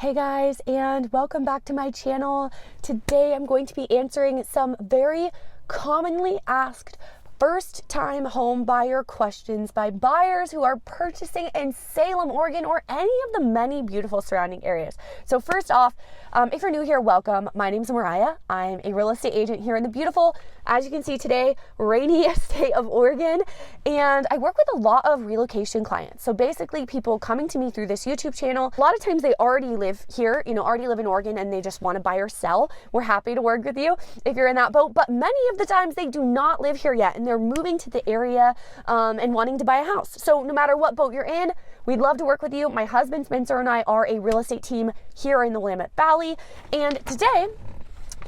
Hey guys, and welcome back to my channel. Today I'm going to be answering some very commonly asked first-time home buyer questions by buyers who are purchasing in Salem, Oregon, or any of the many beautiful surrounding areas. So first off, if you're new here, welcome. My name's Mariah. I'm a real estate agent here in the beautiful, as you can see today, rainy state of Oregon, and I work with a lot of relocation clients. So basically people coming to me through this YouTube channel, a lot of times they already live here, already live in Oregon, and they just want to buy or sell. We're happy to work with you if you're in that boat, but many of the times they do not live here yet, and they're moving to the area and wanting to buy a house. So no matter what boat you're in, we'd love to work with you. My husband Spencer and I are a real estate team here in the Willamette Valley, and today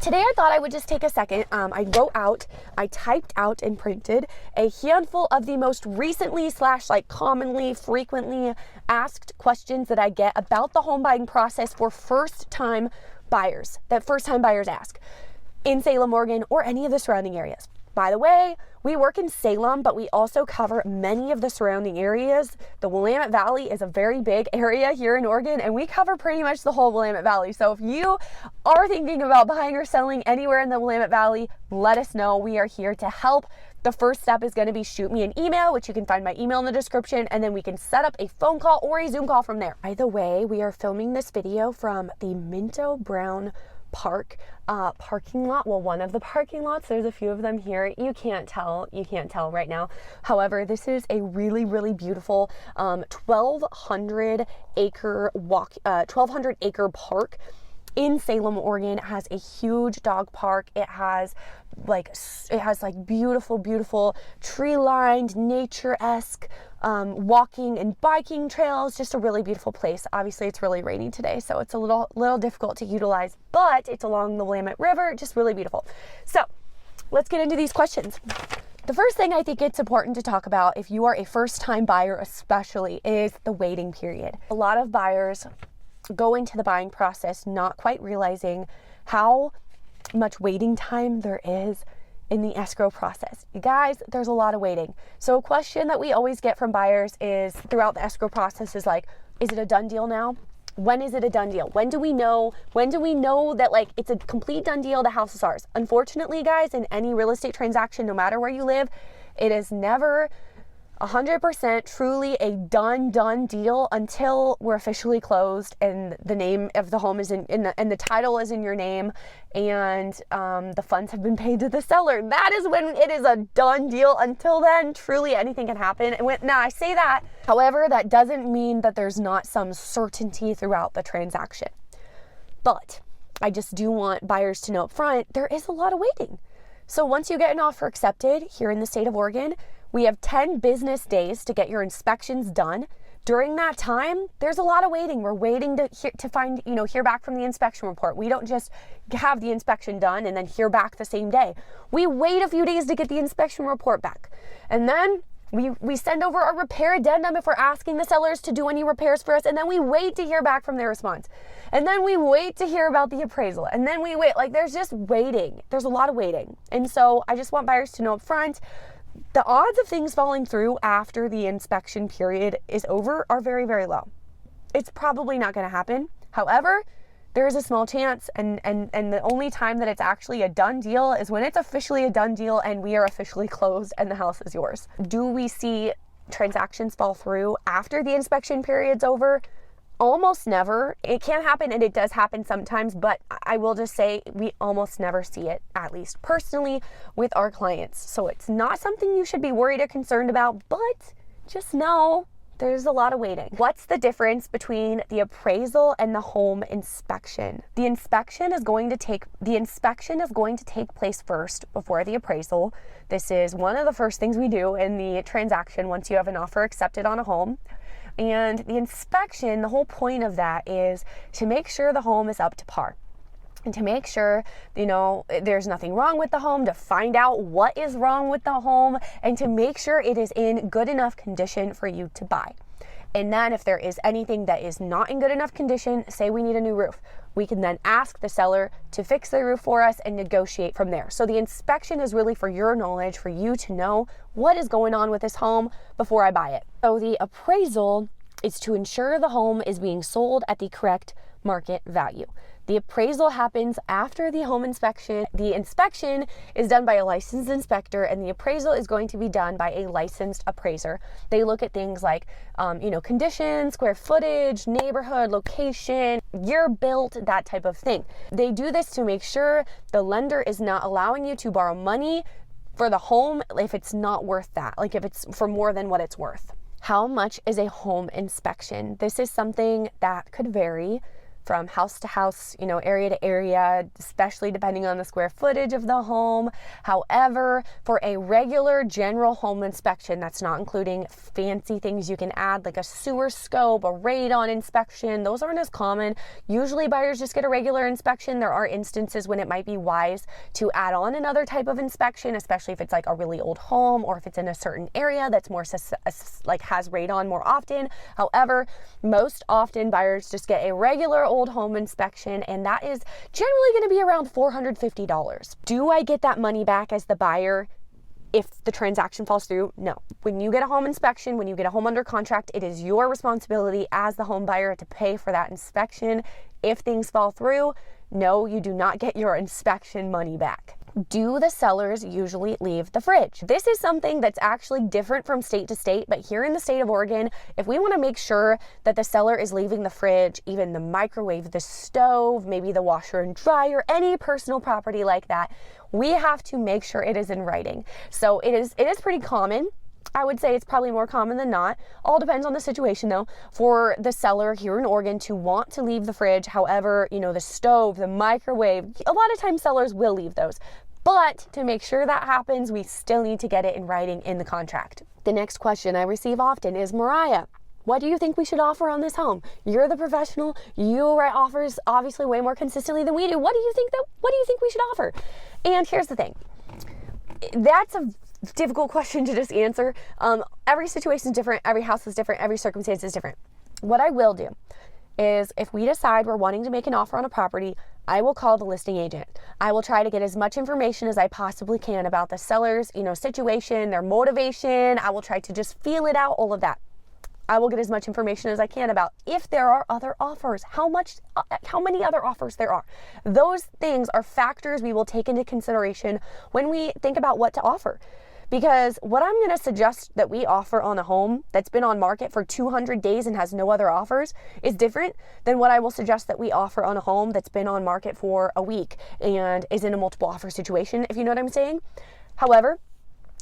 I thought I would just take a second. I typed out and printed a handful of the most recently / commonly, frequently asked questions that I get about the home buying process for first-time buyers, that first-time buyers ask in Salem, Oregon, or any of the surrounding areas. By the way, we work in Salem, but we also cover many of the surrounding areas. The Willamette Valley is a very big area here in Oregon, and we cover pretty much the whole Willamette Valley. So if you are thinking about buying or selling anywhere in the Willamette Valley, let us know. We are here to help. The first step is going to be shoot me an email, which you can find my email in the description, and then we can set up a phone call or a Zoom call from there. By the way, we are filming this video from the Minto Brown Park parking lot. Well, one of the parking lots. There's a few of them here. You can't tell right now. However, this is a really, really beautiful 1,200 acre park in Salem, Oregon. It has a huge dog park. It has beautiful tree-lined, nature-esque walking and biking trails. Just a really beautiful place. Obviously, it's really rainy today, so it's a little difficult to utilize, but it's along the Willamette River. Just really beautiful. So let's get into these questions. The first thing I think it's important to talk about, if you are a first-time buyer especially, is the waiting period. A lot of buyers go into the buying process not quite realizing how much waiting time there is in the escrow process. You guys, there's a lot of waiting. So a question that we always get from buyers is throughout the escrow process is like, is it a done deal now? When is it a done deal? When do we know that it's a complete done deal, the house is ours? Unfortunately, guys, in any real estate transaction, no matter where you live, it is never 100% truly a done deal until we're officially closed and the name of the home is and the title is in your name, and the funds have been paid to the seller. That is when it is a done deal. Until then, truly anything can happen. And now I say that, however, that doesn't mean that there's not some certainty throughout the transaction. But I just do want buyers to know up front, there is a lot of waiting. So once you get an offer accepted here in the state of Oregon, we have 10 business days to get your inspections done. During that time, there's a lot of waiting. We're waiting to hear back from the inspection report. We don't just have the inspection done and then hear back the same day. We wait a few days to get the inspection report back. And then we send over a repair addendum if we're asking the sellers to do any repairs for us. And then we wait to hear back from their response. And then we wait to hear about the appraisal. And then we wait. There's just waiting. There's a lot of waiting. And so I just want buyers to know up front, the odds of things falling through after the inspection period is over are very, very low. It's probably not going to happen. However, there is a small chance, and the only time that it's actually a done deal is when it's officially a done deal and we are officially closed and the house is yours. Do we see transactions fall through after the inspection period's over? Almost never. It can happen, and it does happen sometimes, but I will just say we almost never see it, at least personally, with our clients. So it's not something you should be worried or concerned about, but just know there's a lot of waiting. What's the difference between the appraisal and the home inspection? The inspection is going to take place first before the appraisal. This is one of the first things we do in the transaction once you have an offer accepted on a home. And the inspection, the whole point of that is to make sure the home is up to par and to make sure, there's nothing wrong with the home, to find out what is wrong with the home, and to make sure it is in good enough condition for you to buy. And then if there is anything that is not in good enough condition, say we need a new roof, we can then ask the seller to fix the roof for us and negotiate from there. So the inspection is really for your knowledge, for you to know what is going on with this home before I buy it. So the appraisal is to ensure the home is being sold at the correct market value. The appraisal happens after the home inspection. The inspection is done by a licensed inspector, and the appraisal is going to be done by a licensed appraiser. They look at things like, condition, square footage, neighborhood, location, year built, that type of thing. They do this to make sure the lender is not allowing you to borrow money for the home if it's not worth that, like if it's for more than what it's worth. How much is a home inspection? This is something that could vary from house to house, area to area, especially depending on the square footage of the home. However, for a regular general home inspection, that's not including fancy things you can add like a sewer scope, a radon inspection, those aren't as common. Usually buyers just get a regular inspection. There are instances when it might be wise to add on another type of inspection, especially if it's like a really old home or if it's in a certain area that's more has radon more often. However, most often buyers just get a regular old home inspection, and that is generally going to be around $450. Do I get that money back as the buyer if the transaction falls through? No. When you get a home inspection, when you get a home under contract, it is your responsibility as the home buyer to pay for that inspection. If things fall through, no, you do not get your inspection money back. Do the sellers usually leave the fridge? This is something that's actually different from state to state, but here in the state of Oregon, if we want to make sure that the seller is leaving the fridge, even the microwave, the stove, maybe the washer and dryer, any personal property like that, we have to make sure it is in writing. So it is pretty common. I would say it's probably more common than not. All depends on the situation though, for the seller here in Oregon to want to leave the fridge. However, the stove, the microwave, a lot of times sellers will leave those. But to make sure that happens, we still need to get it in writing in the contract. The next question I receive often is, Mariah, what do you think we should offer on this home? You're the professional. You write offers obviously way more consistently than we do. What do you think we should offer? And here's the thing. That's a difficult question to just answer. Every situation is different. Every house is different. Every circumstance is different. What I will do is if we decide we're wanting to make an offer on a property, I will call the listing agent. I will try to get as much information as I possibly can about the seller's, situation, their motivation. I will try to just feel it out, all of that. I will get as much information as I can about if there are other offers, how many other offers there are. Those things are factors we will take into consideration when we think about what to offer. Because what I'm going to suggest that we offer on a home that's been on market for 200 days and has no other offers is different than what I will suggest that we offer on a home that's been on market for a week and is in a multiple offer situation, if you know what I'm saying. However,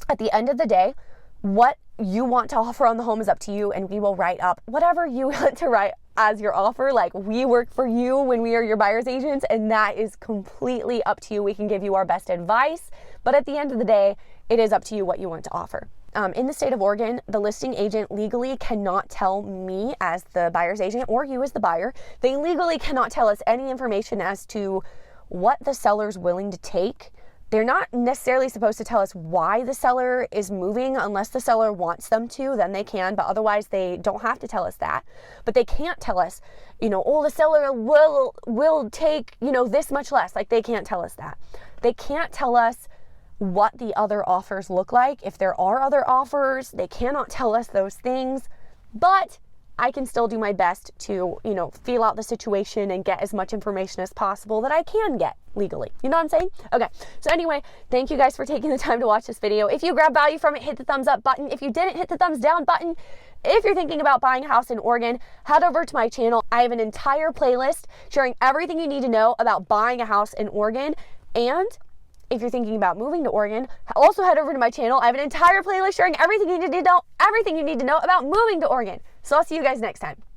at the end of the day, what you want to offer on the home is up to you, and we will write up whatever you want to write as your offer. Like, we work for you when we are your buyer's agents, and that is completely up to you. We can give you our best advice, but at the end of the day, it is up to you what you want to offer. In the state of Oregon, the listing agent legally cannot tell me as the buyer's agent or you as the buyer. They legally cannot tell us any information as to what the seller's willing to take. They're not necessarily supposed to tell us why the seller is moving unless the seller wants them to, then they can, but otherwise they don't have to tell us that. But they can't tell us, the seller will take, this much less. Like, they can't tell us that. They can't tell us what the other offers look like. If there are other offers, they cannot tell us those things, but I can still do my best to, feel out the situation and get as much information as possible that I can get legally. You know what I'm saying? Okay. So anyway, thank you guys for taking the time to watch this video. If you grab value from it, hit the thumbs up button. If you didn't, hit the thumbs down button. If you're thinking about buying a house in Oregon, head over to my channel. I have an entire playlist sharing everything you need to know about buying a house in Oregon. And if you're thinking about moving to Oregon, also head over to my channel. I have an entire playlist sharing everything you need to know about moving to Oregon. So I'll see you guys next time.